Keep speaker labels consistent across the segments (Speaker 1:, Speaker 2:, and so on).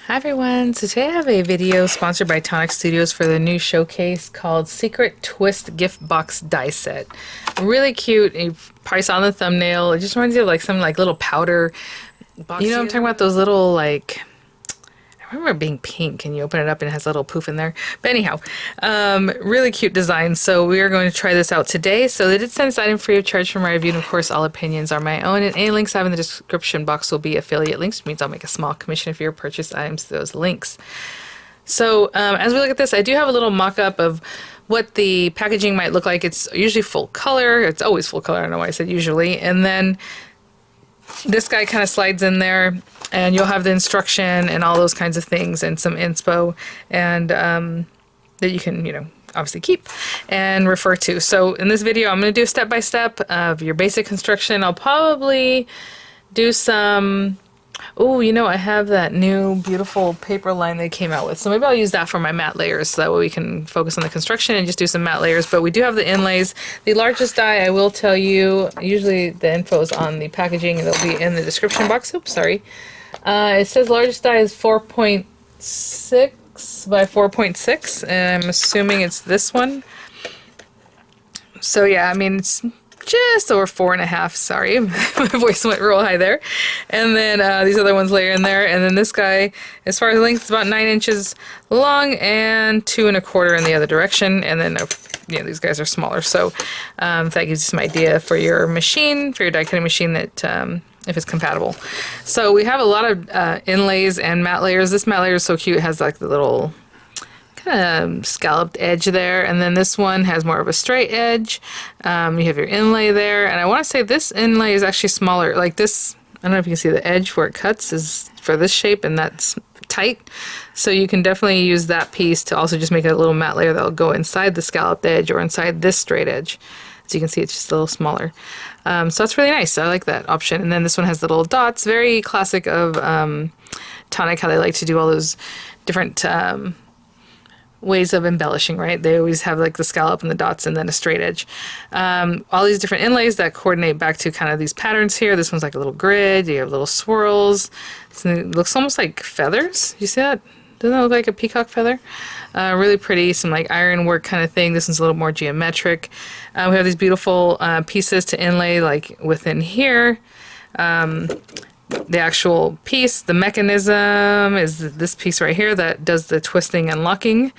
Speaker 1: Hi everyone, so today I have a video sponsored by Tonic Studios for the new showcase called Secret Twist Gift Box Die Set. Really cute, you probably saw on the thumbnail. It just reminds you of like some like little powder box. You know what I'm talking about? Those little like, I remember it being pink and you open it up and it has a little poof in there. But anyhow, really cute design. So we are going to try this out today. So they did send this item free of charge for my review, and of course all opinions are my own, and any links I have in the description box will be affiliate links, which means I'll make a small commission if you purchase items through those links. So as we look at this, I do have a little mock-up of what the packaging might look like. It's usually full color. It's always full color. I don't know why I said usually. And then this guy kind of slides in there, and you'll have the instruction and all those kinds of things and some inspo, and that you can, obviously keep and refer to. So in this video, I'm going to do a step-by-step of your basic construction. I'll probably do some, I have that new beautiful paper line they came out with. So maybe I'll use that for my matte layers so that way we can focus on the construction and just do some matte layers. But we do have the inlays. The largest die, I will tell you, usually the info is on the packaging and it'll be in the description box. Oops, sorry. It says largest die is 4.6 by 4.6, and I'm assuming it's this one. So yeah, I mean, it's just over 4.5. Sorry, my voice went real high there. And then these other ones layer in there, and then this guy, as far as length, is about 9 inches long and 2.25 in the other direction. And then these guys are smaller. So that gives you some idea for your machine, for your die cutting machine, that if it's compatible. So we have a lot of inlays and matte layers. This matte layer is so cute. It has like the little kind of scalloped edge there, and then this one has more of a straight edge. You have your inlay there, and I want to say this inlay is actually smaller. Like this, I don't know if you can see the edge where it cuts is for this shape, and that's tight. So you can definitely use that piece to also just make a little matte layer that will go inside the scalloped edge or inside this straight edge. So you can see it's just a little smaller. So that's really nice. I like that option. And then this one has the little dots, very classic of Tonic, how they like to do all those different ways of embellishing, right? They always have like the scallop and the dots and then a straight edge. All these different inlays that coordinate back to kind of these patterns here. This one's like a little grid. You have little swirls. It looks almost like feathers. You see that? Doesn't that look like a peacock feather? Really pretty, some like ironwork kind of thing. This one's a little more geometric. We have these beautiful pieces to inlay like within here. The actual piece, the mechanism is this piece right here that does the twisting and locking.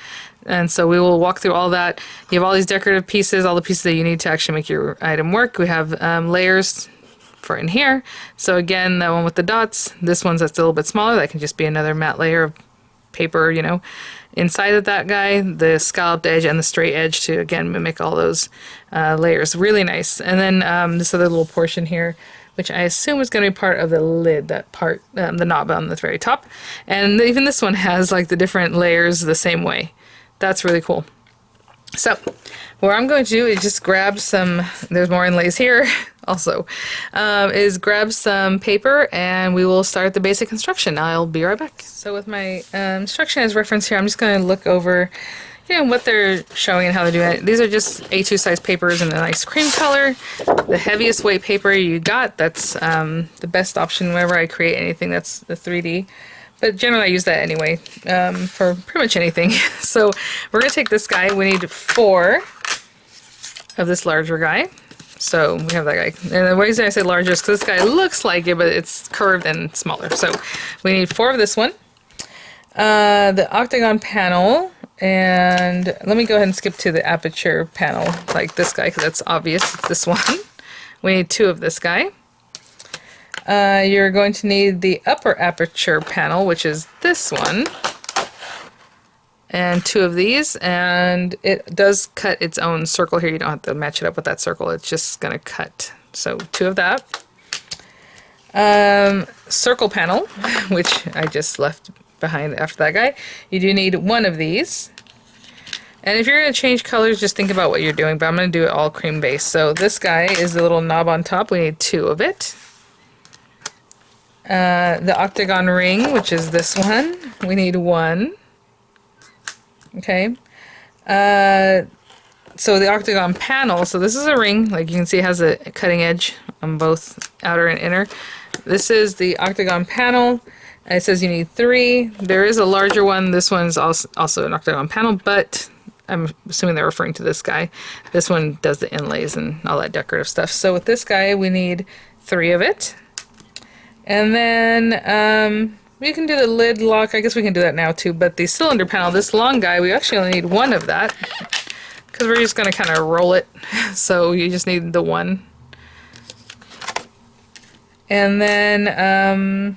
Speaker 1: And so we will walk through all that. You have all these decorative pieces, all the pieces that you need to actually make your item work. We have layers for in here. So again, that one with the dots, this one's that's a little bit smaller. That can just be another matte layer of paper, inside of that guy, the scalloped edge and the straight edge to again mimic all those layers. Really nice. And then this other little portion here, which I assume is going to be part of the lid, that part, the knob on the very top. And even this one has like the different layers the same way. That's really cool. So what I'm going to do is just grab some, there's more inlays here also, is grab some paper and we will start the basic construction. I'll be right back. So with my instruction as reference here, I'm just going to look over what they're showing and how they're doing it. These are just A2 size papers in a nice cream color. The heaviest weight paper you got, that's the best option whenever I create anything that's the 3D. But generally I use that anyway for pretty much anything. So we're going to take this guy. We need 4 of this larger guy. So we have that guy. And the reason I say larger is because this guy looks like it, but it's curved and smaller. So we need 4 of this one. The octagon panel. And let me go ahead and skip to the aperture panel, like this guy, because that's obvious. It's this one. We need 2 of this guy. You're going to need the upper aperture panel, which is this one, and 2 of these. And it does cut its own circle here. You don't have to match it up with that circle. It's just going to cut. So 2 of that. Circle panel, which I just left behind after that guy. You do need 1 of these. And if you're going to change colors, just think about what you're doing, but I'm going to do it all cream based. So this guy is the little knob on top. We need 2 of it. The octagon ring, which is this one, we need 1. Okay. So the octagon panel, so this is a ring, like you can see it has a cutting edge on both outer and inner. This is the octagon panel. It says you need 3. There is a larger one. This one's also an octagon panel, but I'm assuming they're referring to this guy. This one does the inlays and all that decorative stuff. So with this guy, we need 3 of it. And then we can do the lid lock. I guess we can do that now too. But the cylinder panel, this long guy, we actually only need 1 of that because we're just going to kind of roll it. So you just need the 1. And then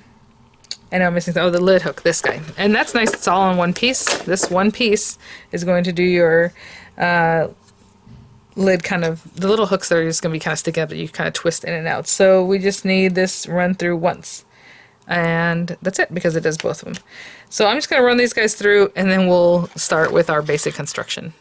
Speaker 1: I know I'm missing, oh, the lid hook, this guy. And that's nice, it's all in one piece. This one piece is going to do your lid kind of, the little hooks that are just going to be kind of sticking up that you kind of twist in and out. So we just need this run through once. And that's it, because it does both of them. So I'm just going to run these guys through, and then we'll start with our basic construction.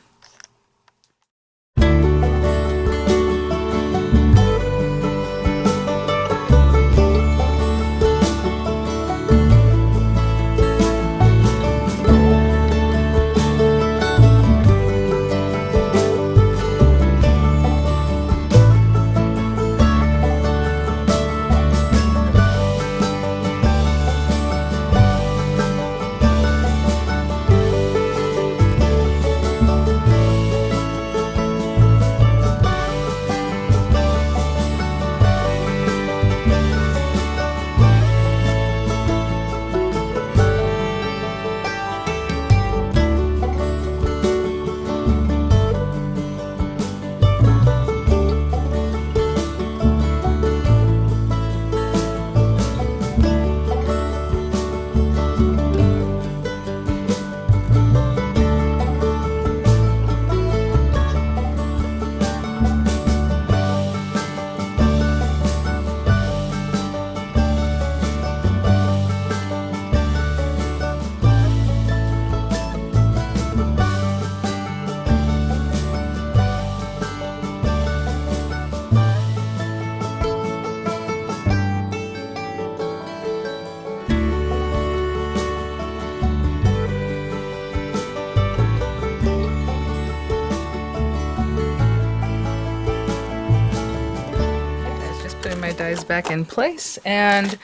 Speaker 1: Dies back in place, and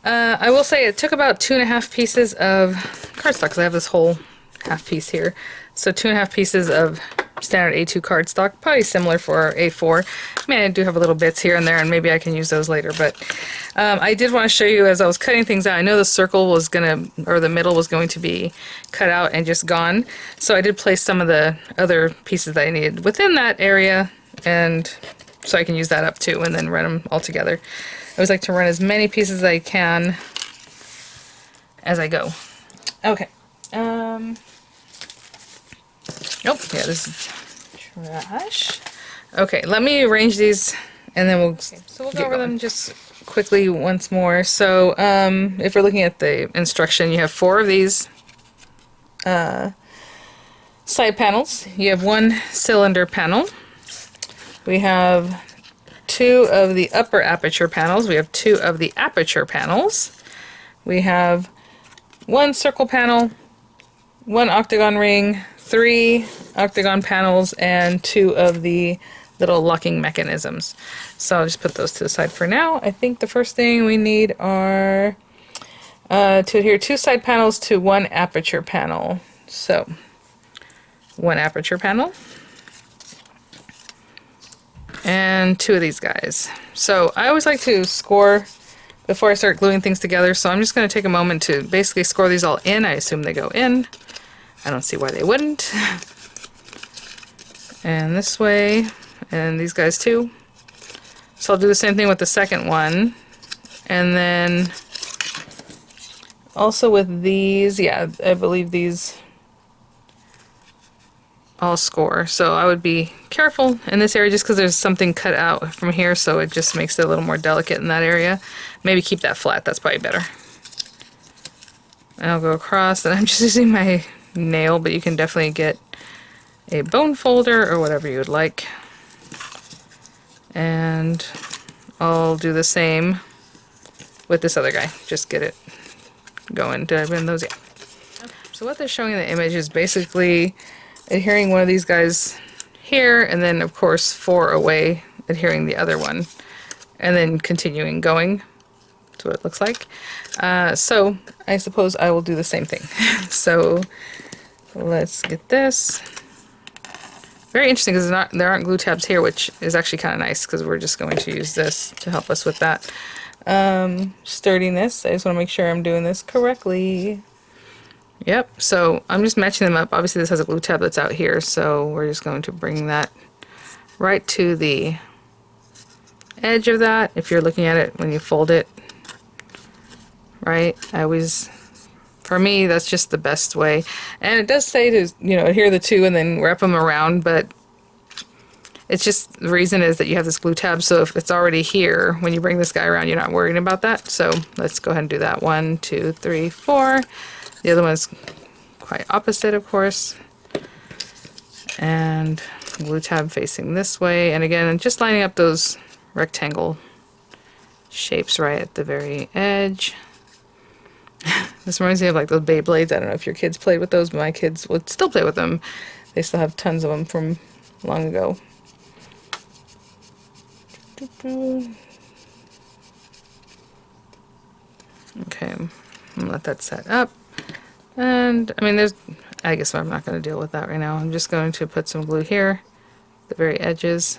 Speaker 1: I will say it took about 2.5 pieces of cardstock, because I have this whole half piece here. So 2.5 pieces of standard A2 cardstock, probably similar for A4. I mean, I do have a little bits here and there, and maybe I can use those later, but I did want to show you as I was cutting things out. I know the circle was gonna, or the middle was going to be cut out and just gone, so I did place some of the other pieces that I needed within that area, and so I can use that up too, and then run them all together. I always like to run as many pieces as I can as I go. Okay. Nope. Yeah, this is trash. Okay, let me arrange these, and then we'll. Okay, so we'll go over them just quickly once more. So, if we're looking at the instruction, you have 4 of these side panels. You have 1 cylinder panel. We have 2 of the upper aperture panels. We have 2 of the aperture panels. We have 1 circle panel, 1 octagon ring, 3 octagon panels, and 2 of the little locking mechanisms. So I'll just put those to the side for now. I think the first thing we need are to adhere 2 side panels to 1 aperture panel. So 1 aperture panel. And 2 of these guys. So I always like to score before I start gluing things together, so I'm just going to take a moment to basically score these all in. I assume they go in. I don't see why they wouldn't. And this way, and these guys too. So I'll do the same thing with the second one. And then also with these, yeah, I believe these all score. So I would be careful in this area just because there's something cut out from here, so it just makes it a little more delicate in that area. Maybe keep that flat, that's probably better. And I'll go across, and I'm just using my nail, but you can definitely get a bone folder or whatever you would like. And I'll do the same with this other guy. Just get it going. Did I bend those? Yeah. So what they're showing in the image is basically adhering one of these guys here, and then of course 4 away, adhering the other one, and then continuing going That's what it looks like. So I suppose I will do the same thing. So let's get this. Very interesting because there aren't glue tabs here, which is actually kind of nice because we're just going to use this to help us with that. Sturdiness. I just want to make sure I'm doing this correctly. Yep, so I'm just matching them up. Obviously this has a glue tab that's out here, so we're just going to bring that right to the edge of that. If you're looking at it when you fold it, right? For me, that's just the best way. And it does say to, you know, adhere the two and then wrap them around, but it's just, the reason is that you have this glue tab, so if it's already here, when you bring this guy around, you're not worrying about that. So let's go ahead and do that. 1, 2, 3, 4. The other one's quite opposite, of course. And glue tab facing this way. And again, just lining up those rectangle shapes right at the very edge. This reminds me of like those Beyblades. I don't know if your kids played with those, but my kids would still play with them. They still have tons of them from long ago. Okay, I'm gonna let that set up. And I mean, I guess I'm not going to deal with that right now. I'm just going to put some glue here, the very edges,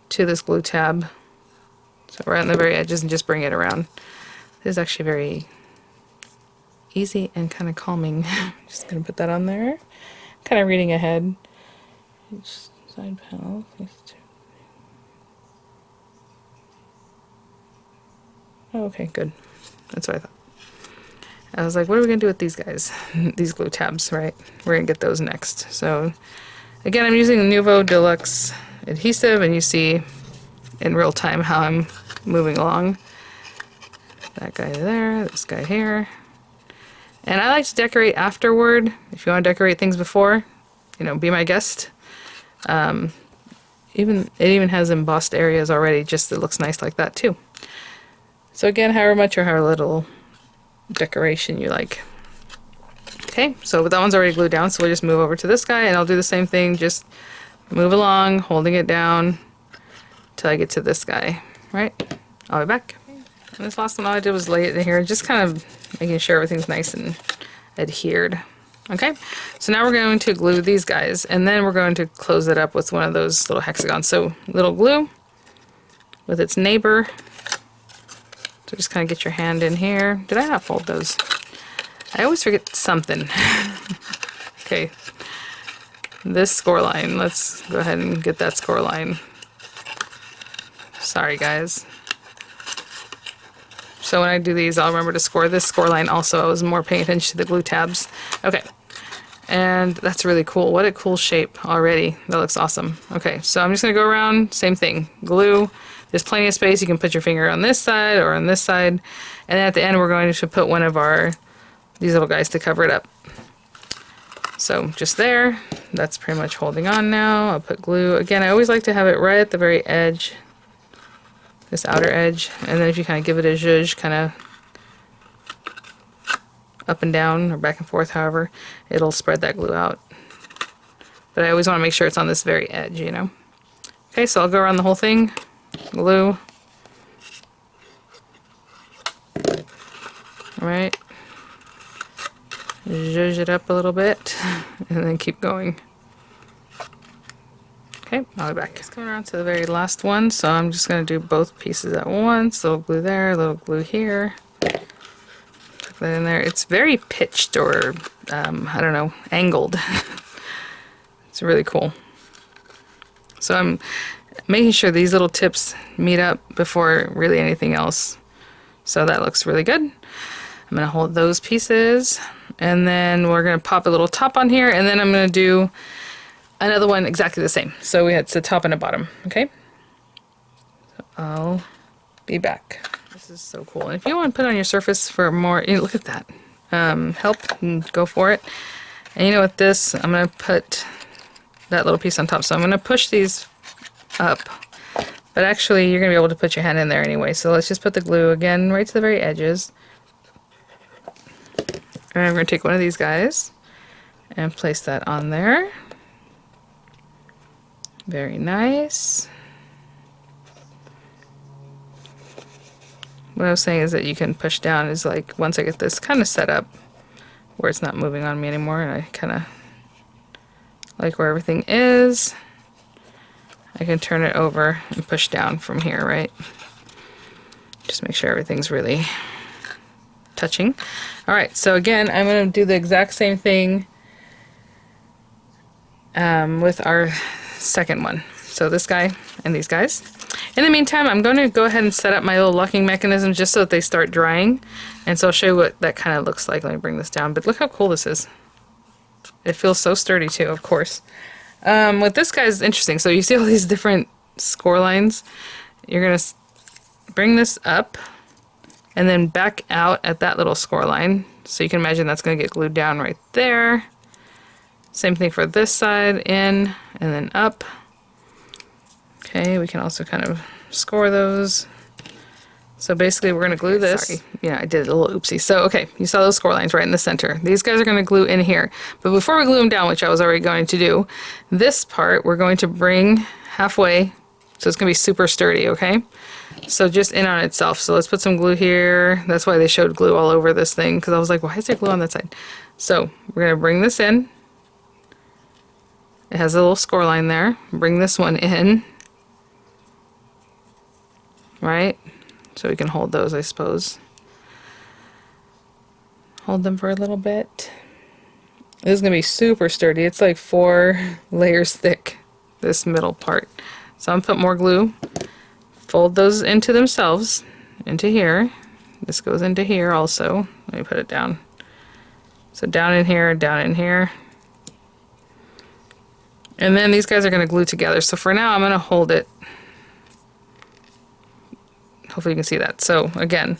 Speaker 1: to this glue tab. So right on the very edges, and just bring it around. This is actually very easy and kind of calming. Just going to put that on there. Kind of reading ahead. Each side panel. Oh, okay, good. That's what I thought. I was like, what are we going to do with these guys? These glue tabs, right? We're going to get those next. So, again, I'm using the Nuvo Deluxe adhesive, and you see in real time how I'm moving along. That guy there, this guy here. And I like to decorate afterward. If you want to decorate things before, you know, be my guest. It even has embossed areas already, just it looks nice like that too. So again, however much or however little decoration you like. Okay, so that one's already glued down, so we'll just move over to this guy, and I'll do the same thing, just move along, holding it down till I get to this guy, right? I'll be back. And this last one, all I did was lay it in here, just kind of making sure everything's nice and adhered. Okay, so now we're going to glue these guys, and then we're going to close it up with one of those little hexagons. So little glue with its neighbor. So just kind of get your hand in here. Did I not fold those? I always forget something. Okay, this score line. Let's go ahead and get that score line. Sorry, guys. So when I do these, I'll remember to score this score line also. I was more paying attention to the glue tabs. Okay, and that's really cool. What a cool shape already. That looks awesome. Okay, so I'm just going to go around, same thing, glue. There's plenty of space. You can put your finger on this side or on this side. And then at the end, we're going to put one of these little guys to cover it up. So just there, that's pretty much holding on now. I'll put glue. Again, I always like to have it right at the very edge, this outer edge. And then if you kind of give it a zhuzh, kind of up and down or back and forth, however, it'll spread that glue out. But I always want to make sure it's on this very edge, you know. Okay, so I'll go around the whole thing. Glue. Alright. Zhuzh it up a little bit and then keep going. Okay, I'll be back. It's coming around to the very last one, so I'm just going to do both pieces at once. Little glue there, little glue here. Put that in there. It's very pitched or, I don't know, angled. It's really cool. So I'm making sure these little tips meet up before really anything else. So that looks really good. I'm going to hold those pieces, and then we're going to pop a little top on here, and then I'm going to do another one exactly the same. So we had the top and a bottom, okay? So I'll be back. This is so cool. And if you want to put it on your surface for more, you know, look at that. Help, and go for it. And you know what, this, I'm going to put that little piece on top. So I'm going to push these up, but actually you're going to be able to put your hand in there anyway. So let's just put the glue again right to the very edges. And I'm going to take one of these guys and place that on there. Very nice. what I was saying is that you can push down is like once I get this kind of set up where it's not moving on me anymore and I kind of like where everything is, I can turn it over and push down from here, right? Just make sure everything's really touching. All right, so again, I'm going to do the exact same thing with our second one. So this guy and these guys. In the meantime, I'm going to go ahead and set up my little locking mechanism just so that they start drying. And so I'll show you what that kind of looks like. Let me bring this down. But look how cool this is. It feels so sturdy too, of course. With this guy is interesting. So you see all these different score lines. You're going to bring this up and then back out at that little score line. So you can imagine that's going to get glued down right there. Same thing for this side, in and then up. Okay, we can also kind of score those. So basically we're going to glue this. Sorry. Yeah, I did a little oopsie. So, okay, you saw those score lines right in the center. These guys are going to glue in here. But before we glue them down, which I was already going to do, this part we're going to bring halfway. So it's going to be super sturdy, okay? So just in on itself. So let's put some glue here. That's why they showed glue all over this thing, because I was like, why is there glue on that side? So we're going to bring this in. It has a little score line there. Bring this one in. Right? So we can hold those, I suppose. Hold them for a little bit. This is going to be super sturdy. It's like 4 layers thick, this middle part. So I'm going to put more glue. Fold those into themselves, into here. This goes into here also. Let me put it down. So down in here, down in here. And then these guys are going to glue together. So for now, I'm going to hold it. Hopefully you can see that. So again,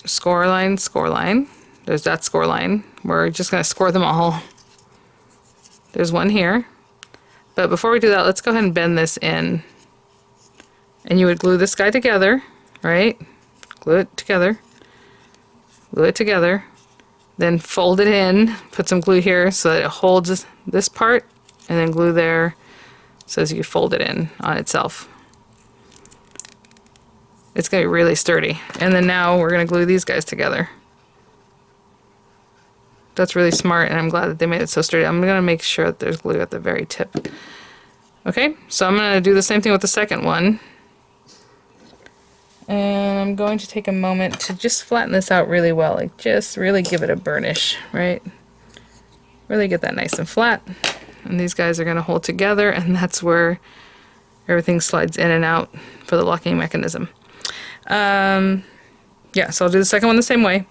Speaker 1: score line, score line. There's that score line. We're just going to score them all. There's one here. But before we do that, let's go ahead and bend this in. And you would glue this guy together, right? Glue it together. Glue it together. Then fold it in, put some glue here so that it holds this part, and then glue there so as you fold it in on itself. It's going to be really sturdy. And then now we're going to glue these guys together. That's really smart, and I'm glad that they made it so sturdy. I'm going to make sure that there's glue at the very tip. Okay, so I'm going to do the same thing with the second one. And I'm going to take a moment to just flatten this out really well, like just really give it a burnish, right? Really get that nice and flat. And these guys are going to hold together, and that's where everything slides in and out for the locking mechanism. Yeah, so I'll do the second one the same way,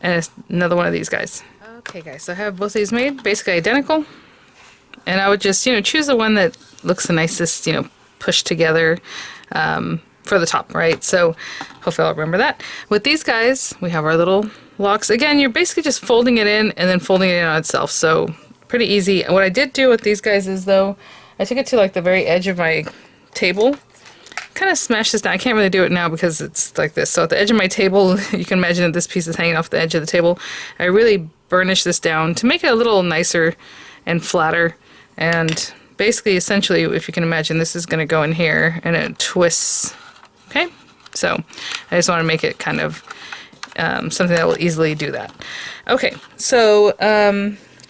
Speaker 1: and it's another one of these guys. Okay guys, so I have both these made, basically identical. And I would just, choose the one that looks the nicest, pushed together, for the top, right? So hopefully I'll remember that. With these guys, we have our little locks. Again, you're basically just folding it in and then folding it in on itself. So pretty easy. What I did do with these guys is though, I took it to like the very edge of my table, kind of smashed this down. I can't really do it now because it's like this. So at the edge of my table, you can imagine that this piece is hanging off the edge of the table. I really burnished this down to make it a little nicer and flatter. And basically, essentially, if you can imagine, this is going to go in here and it twists. Okay, so I just want to make it kind of something that will easily do that. Okay, so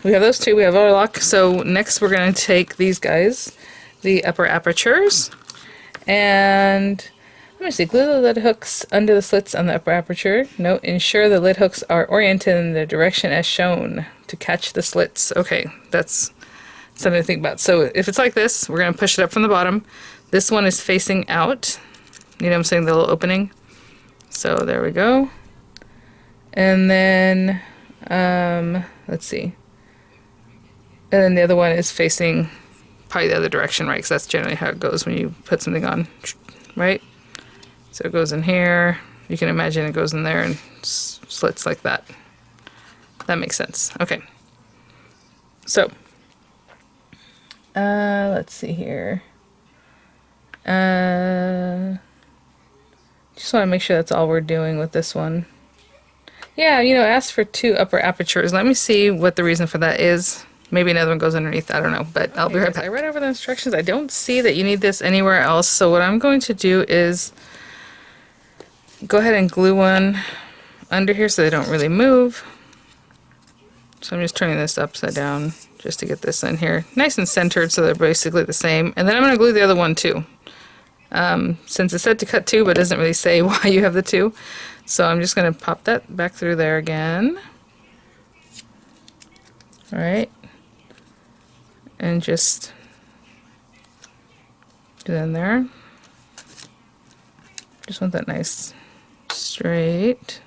Speaker 1: we have those two. We have our lock. So next we're going to take these guys, the upper apertures, and let me see, glue the lid hooks under the slits on the upper aperture. Note, ensure the lid hooks are oriented in the direction as shown to catch the slits. Okay, that's something to think about. So if it's like this, we're going to push it up from the bottom. This one is facing out. You know what I'm saying, the little opening. So there we go. And then, let's see. And then the other one is facing probably the other direction, right? Because that's generally how it goes when you put something on, right? So it goes in here. You can imagine it goes in there and slits like that. That makes sense. Okay. So, let's see here. Just want to make sure that's all we're doing with this one. Yeah, ask for 2 upper apertures. Let me see what the reason for that is. Maybe another one goes underneath. I don't know, but I'll be right back. I read over the instructions. I don't see that you need this anywhere else. So what I'm going to do is go ahead and glue one under here so they don't really move. So I'm just turning this upside down just to get this in here nice and centered so they're basically the same. And then I'm going to glue the other one too. Since it said to cut two but it doesn't really say why you have the two. So I'm just going to pop that back through there again. Alright. And just get in there. Just want that nice straight.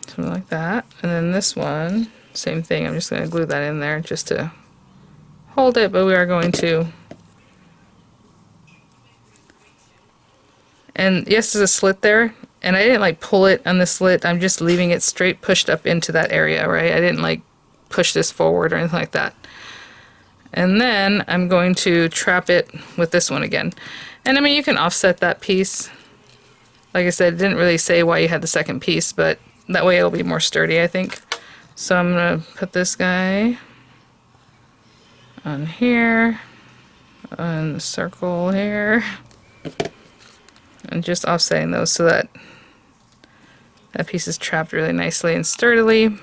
Speaker 1: Something like that. And then this one, same thing. I'm just going to glue that in there just to hold it, but we are going to. And yes, there's a slit there, and I didn't like pull it on the slit. I'm just leaving it straight pushed up into that area, right? I didn't like push this forward or anything like that. And then I'm going to trap it with this one again. And I mean, you can offset that piece. Like I said, it didn't really say why you had the second piece, but that way it'll be more sturdy, I think. So I'm going to put this guy on here, on the circle here, and just offsetting those so that that piece is trapped really nicely and sturdily.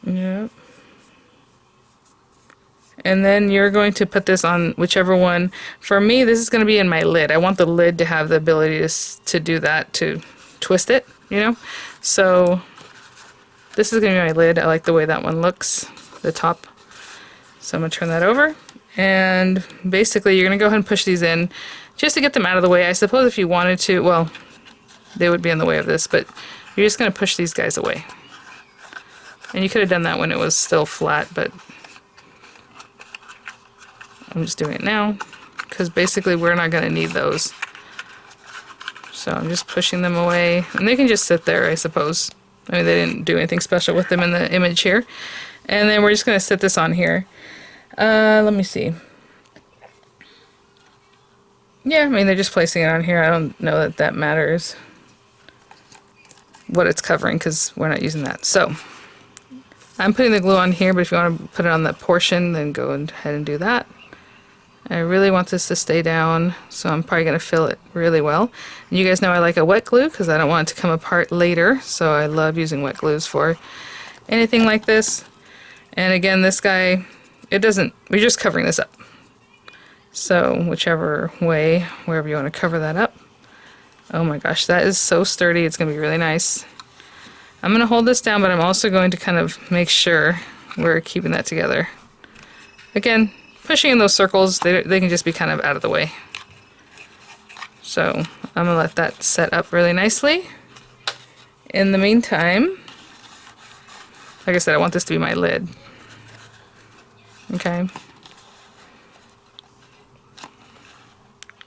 Speaker 1: Yep. And then you're going to put this on whichever one. For me, this is going to be in my lid. I want the lid to have the ability to do that, to twist it, you know? So this is going to be my lid. I like the way that one looks, the top. So I'm going to turn that over. And basically you're going to go ahead and push these in just to get them out of the way. I suppose if you wanted to, well, they would be in the way of this, but you're just going to push these guys away. And you could have done that when it was still flat, but I'm just doing it now because basically we're not going to need those. So I'm just pushing them away, and they can just sit there, I suppose. I mean, they didn't do anything special with them in the image here. And then we're just going to sit this on here. Let me see. Yeah, I mean, they're just placing it on here. I don't know that that matters what it's covering because we're not using that. So I'm putting the glue on here, but if you want to put it on that portion, then go ahead and do that. I really want this to stay down, so I'm probably going to fill it really well. And you guys know I like a wet glue because I don't want it to come apart later, so I love using wet glues for anything like this. And again, this guy, it doesn't, we're just covering this up. So whichever way, wherever you want to cover that up. Oh my gosh, that is so sturdy, it's going to be really nice. I'm going to hold this down, but I'm also going to kind of make sure we're keeping that together. Again, pushing in those circles, they can just be kind of out of the way. So I'm going to let that set up really nicely. In the meantime, like I said, I want this to be my lid. Okay.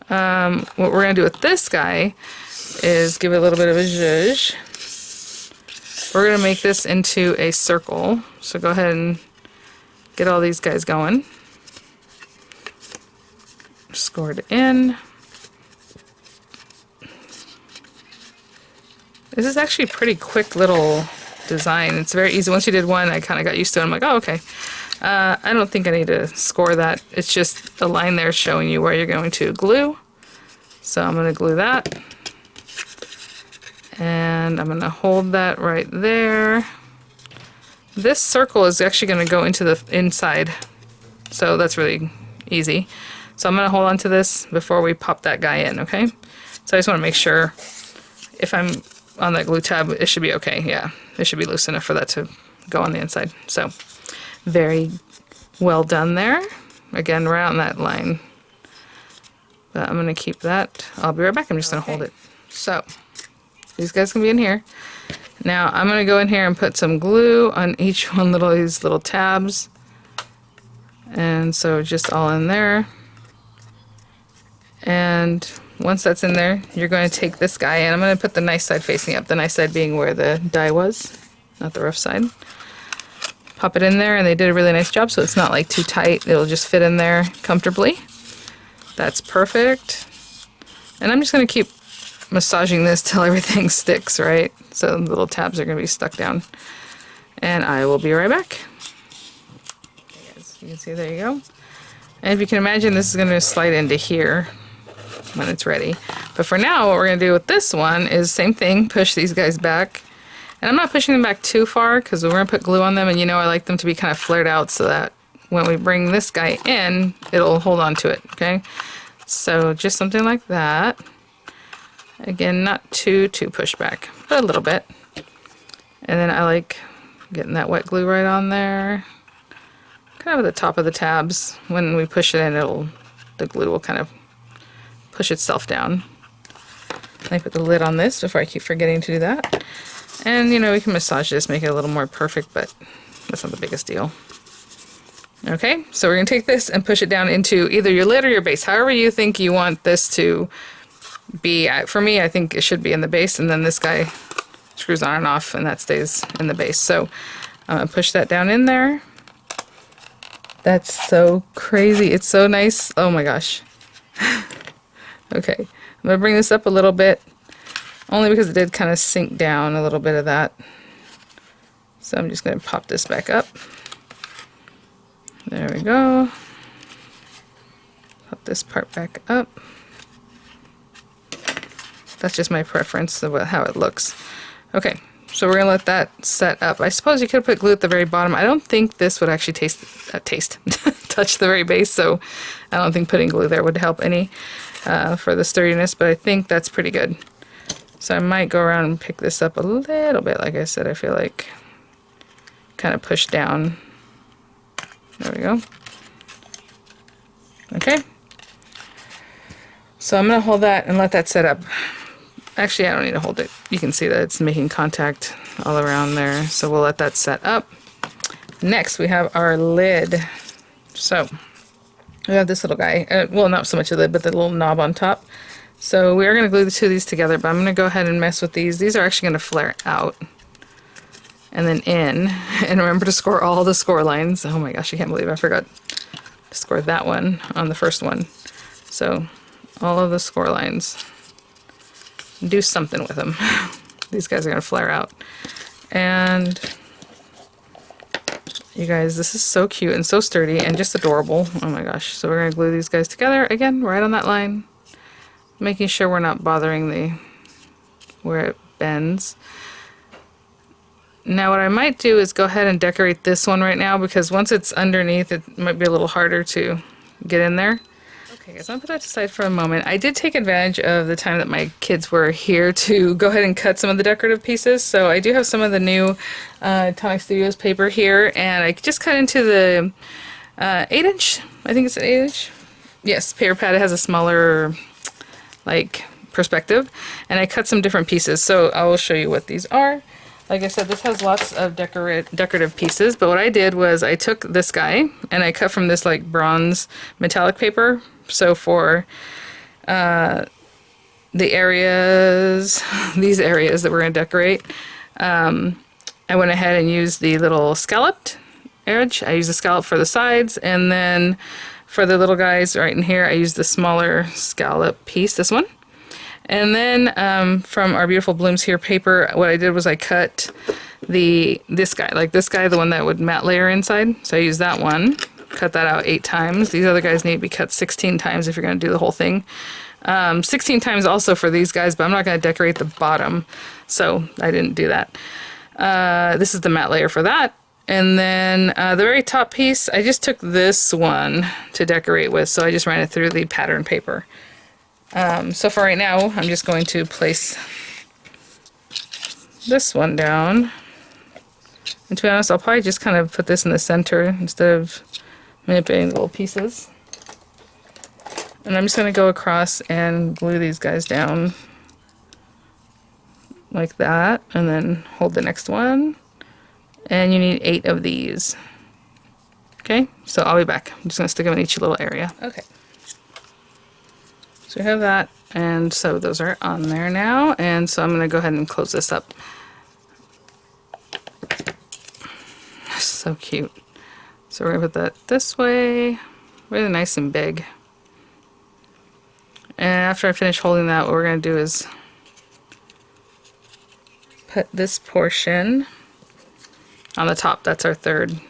Speaker 1: What we're going to do with this guy is give it a little bit of a zhuzh. We're going to make this into a circle. So go ahead and get all these guys going. Scored in. This is actually a pretty quick little design. It's very easy. Once you did one, I kind of got used to it. I'm like, oh, okay. I don't think I need to score that. It's just a line there showing you where you're going to glue. So I'm going to glue that. And I'm going to hold that right there. This circle is actually going to go into the inside. So that's really easy. So I'm going to hold on to this before we pop that guy in, okay? So I just want to make sure if I'm on that glue tab, it should be okay. Yeah, it should be loose enough for that to go on the inside. So very well done there. Again, right on that line. But I'm going to keep that. I'll be right back. I'm just going to hold it. So these guys can be in here. Now I'm going to go in here and put some glue on each one of these little tabs. And so just all in there. And once that's in there, you're going to take this guy, and I'm going to put the nice side facing up, the nice side being where the die was, not the rough side. Pop it in there, and they did a really nice job, so it's not like too tight. It'll just fit in there comfortably. That's perfect. And I'm just going to keep massaging this till everything sticks, right? So the little tabs are going to be stuck down. And I will be right back. Okay, guys, you can see, there you go. And if you can imagine, this is going to slide into here when it's ready. But for now, what we're going to do with this one is same thing, push these guys back. And I'm not pushing them back too far because we're going to put glue on them, and you know I like them to be kind of flared out so that when we bring this guy in, it'll hold on to it, okay? So just something like that. Again, not too pushed back, but a little bit. And then I like getting that wet glue right on there. Kind of at the top of the tabs. When we push it in, the glue will kind of push itself down. I put the lid on this before I keep forgetting to do that. And you know, we can massage this, make it a little more perfect, but that's not the biggest deal. Okay, so we're gonna take this and push it down into either your lid or your base, however you think you want this to be. For me, I think it should be in the base, and then this guy screws on and off, and that stays in the base. So I'm gonna push that down in there. That's so crazy. It's so nice. Oh my gosh. Okay, I'm gonna bring this up a little bit, only because it did kind of sink down a little bit of that. So I'm just gonna pop this back up. There we go. Pop this part back up. That's just my preference of how it looks. Okay, so we're gonna let that set up. I suppose you could put glue at the very bottom. I don't think this would actually touch the very base, so I don't think putting glue there would help any for the sturdiness, but I think that's pretty good. So I might go around and pick this up a little bit. Like I said, I feel like kind of push down. There we go. Okay. So I'm gonna hold that and let that set up. Actually, I don't need to hold it. You can see that it's making contact all around there. So we'll let that set up. Next, we have our lid. So we have this little guy. Well, not so much a lid, but the little knob on top. So we are going to glue the two of these together, but I'm going to go ahead and mess with these. These are actually going to flare out and then in. And remember to score all the score lines. Oh my gosh, I can't believe I forgot to score that one on the first one. So all of the score lines. Do something with them. These guys are going to flare out. And you guys, this is so cute and so sturdy and just adorable. Oh my gosh. So we're going to glue these guys together again, right on that line. Making sure we're not bothering where it bends. Now what I might do is go ahead and decorate this one right now, because once it's underneath, it might be a little harder to get in there. Okay, so I'll put that aside for a moment. I did take advantage of the time that my kids were here to go ahead and cut some of the decorative pieces. So I do have some of the new Tonic Studios paper here, and I just cut into the 8-inch. I think it's an 8-inch. Yes, paper pad. It has a smaller, like, perspective, and I cut some different pieces. So I will show you what these are. Like I said, this has lots of decorative pieces, but what I did was I took this guy and I cut from this like bronze metallic paper. So for the areas, these areas that we're going to decorate, I went ahead and used the little scalloped edge. I used the scallop for the sides, and then for the little guys right in here, I used the smaller scallop piece, this one. And then from our Beautiful Blooms Here paper, what I did was I cut this guy, the one that would matte layer inside. So I used that one, cut that out 8 times. These other guys need to be cut 16 times if you're going to do the whole thing. 16 times also for these guys, but I'm not going to decorate the bottom, so I didn't do that. This is the matte layer for that. And then the very top piece, I just took this one to decorate with, so I just ran it through the pattern paper. So for right now, I'm just going to place this one down. And to be honest, I'll probably just kind of put this in the center instead of manipulating the little pieces. And I'm just going to go across and glue these guys down like that, and then hold the next one. And you need 8 of these. Okay, so I'll be back. I'm just going to stick them in each little area. Okay. So we have that, and so those are on there now, and so I'm going to go ahead and close this up. So cute. So we're going to put that this way, really nice and big. And after I finish holding that, what we're going to do is put this portion on the top. That's our third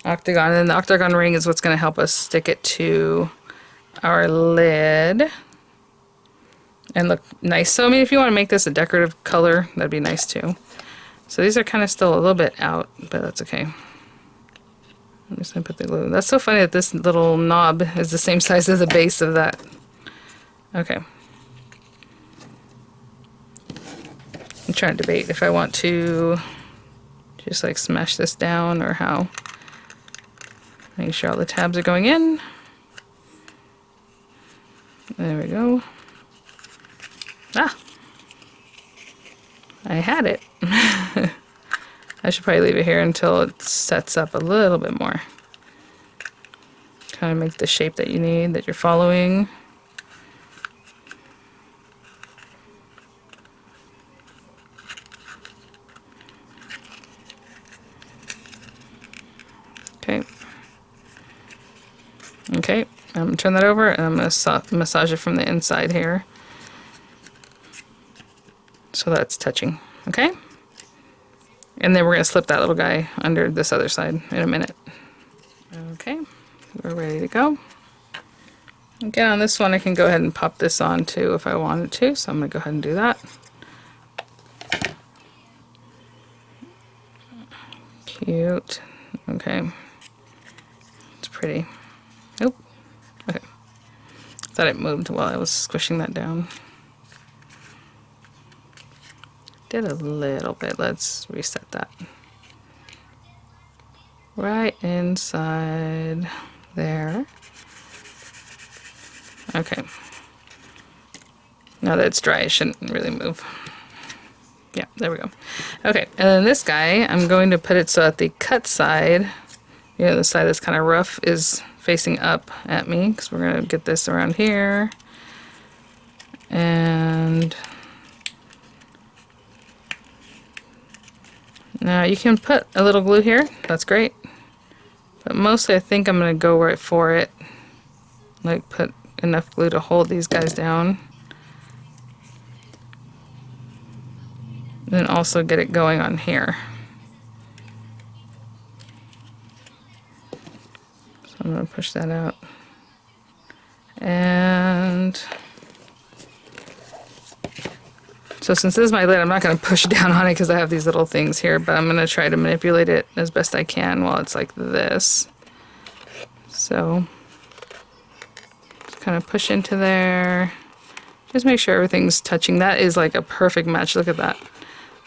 Speaker 1: octagon. And the octagon ring is what's going to help us stick it to our lid and look nice. So I mean, if you want to make this a decorative color, that'd be nice too. So these are kind of still a little bit out, but that's okay. I'm just gonna put the glue. That's so funny that this little knob is the same size as the base of that. Okay. I'm trying to debate if I want to just like smash this down or how. Make sure all the tabs are going in. There we go. Ah! I had it. I should probably leave it here until it sets up a little bit more. Kind of make the shape that you need, that you're following. Okay. Okay, I'm going to turn that over and I'm going to massage it from the inside here. So that's touching, okay? And then we're going to slip that little guy under this other side in a minute. Okay, we're ready to go. Again, on this one I can go ahead and pop this on too if I wanted to, so I'm going to go ahead and do that. Cute. Okay. It's pretty. Nope. Okay. Thought it moved while I was squishing that down. Did a little bit. Let's reset that. Right inside there. Okay. Now that it's dry, it shouldn't really move. Yeah, there we go. Okay, and then this guy, I'm going to put it so that the cut side, you know, the side that's kind of rough, is facing up at me, because we're going to get this around here. And now you can put a little glue here, that's great. But mostly I think I'm going to go right for it. Like put enough glue to hold these guys down. Then also get it going on here. So I'm going to push that out. And so since this is my lid, I'm not going to push down on it because I have these little things here, but I'm going to try to manipulate it as best I can while it's like this. So just kind of push into there. Just make sure everything's touching. That is like a perfect match. Look at that.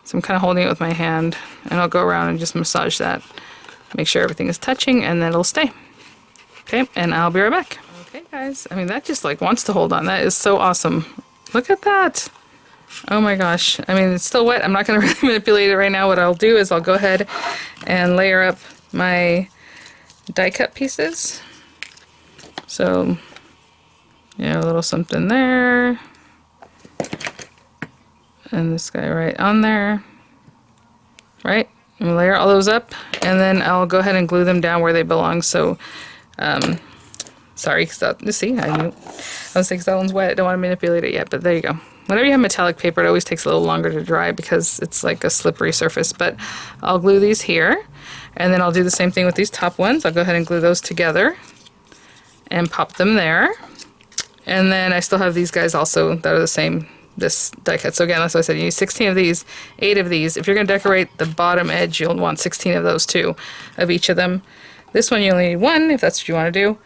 Speaker 1: So I'm kind of holding it with my hand, and I'll go around and just massage that. Make sure everything is touching, and then it'll stay. Okay, and I'll be right back. Okay, guys. I mean, that just like wants to hold on. That is so awesome. Look at that. Oh my gosh. I mean, it's still wet. I'm not going to really manipulate it right now. What I'll do is I'll go ahead and layer up my die cut pieces. So, yeah, a little something there. And this guy right on there. Right? And layer all those up, and then I'll go ahead and glue them down where they belong. So, sorry, see, I knew. I was thinking that one's wet. I don't want to manipulate it yet, but there you go. Whenever you have metallic paper, it always takes a little longer to dry because it's like a slippery surface. But I'll glue these here, and then I'll do the same thing with these top ones. I'll go ahead and glue those together and pop them there. And then I still have these guys also that are the same, this die cut. So again, that's what I said, you need 16 of these, 8 of these. If you're going to decorate the bottom edge, you'll want 16 of those too, of each of them. This one you only need 1 if that's what you want to do.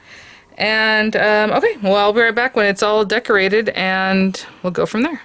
Speaker 1: And okay, well, I'll be right back when it's all decorated, and we'll go from there.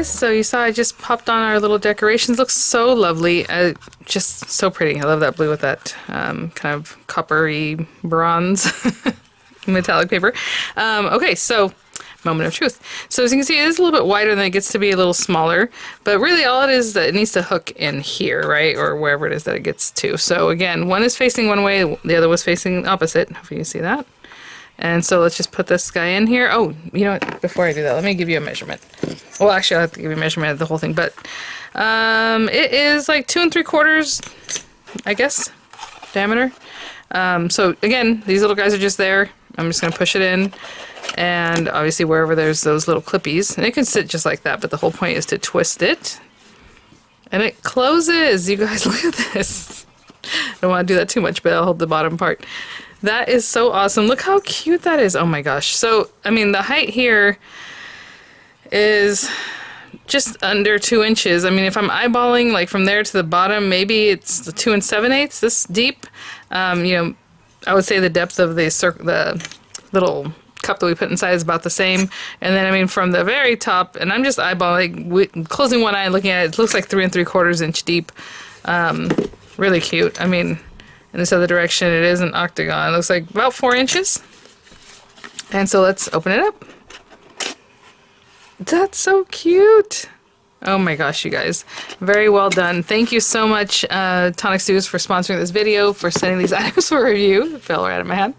Speaker 1: guys, so you saw I just popped on our little decorations. Looks so lovely. Just so pretty. I love that blue with that kind of coppery bronze metallic paper. Okay, so moment of truth. So as you can see, it is a little bit wider and then it gets to be a little smaller, but really all it is that it needs to hook in here, right? Or wherever it is that it gets to. So again, one is facing one way, the other was facing opposite. Hopefully you see that. And so let's just put this guy in here. Oh, you know what? Before I do that, let me give you a measurement. Well, actually, I'll have to give you a measurement of the whole thing, but it is like 2 3/4, I guess, diameter. So again, these little guys are just there. I'm just going to push it in. And obviously wherever there's those little clippies, and it can sit just like that, but the whole point is to twist it. And it closes. You guys, look at this. I don't want to do that too much, but I'll hold the bottom part. That is so awesome. Look how cute that is. Oh my gosh. So, I mean, the height here is just under 2 inches. I mean, if I'm eyeballing like from there to the bottom, maybe it's the 2 7/8 this deep. You know, I would say the depth of the little cup that we put inside is about the same. And then, I mean, from the very top, and I'm just eyeballing, closing one eye and looking at it, it looks like 3 3/4 inch deep. Really cute. I mean, in this other direction, it is an octagon. It looks like about 4 inches. And so let's open it up. That's so cute. Oh my gosh, you guys. Very well done. Thank you so much, Tonic Studios, for sponsoring this video, for sending these items for review. It fell right out of my hand.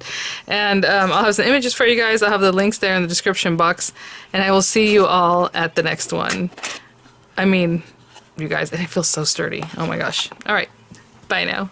Speaker 1: And I'll have some images for you guys. I'll have the links there in the description box. And I will see you all at the next one. I mean, you guys, and it feels so sturdy. Oh my gosh. All right. Bye now.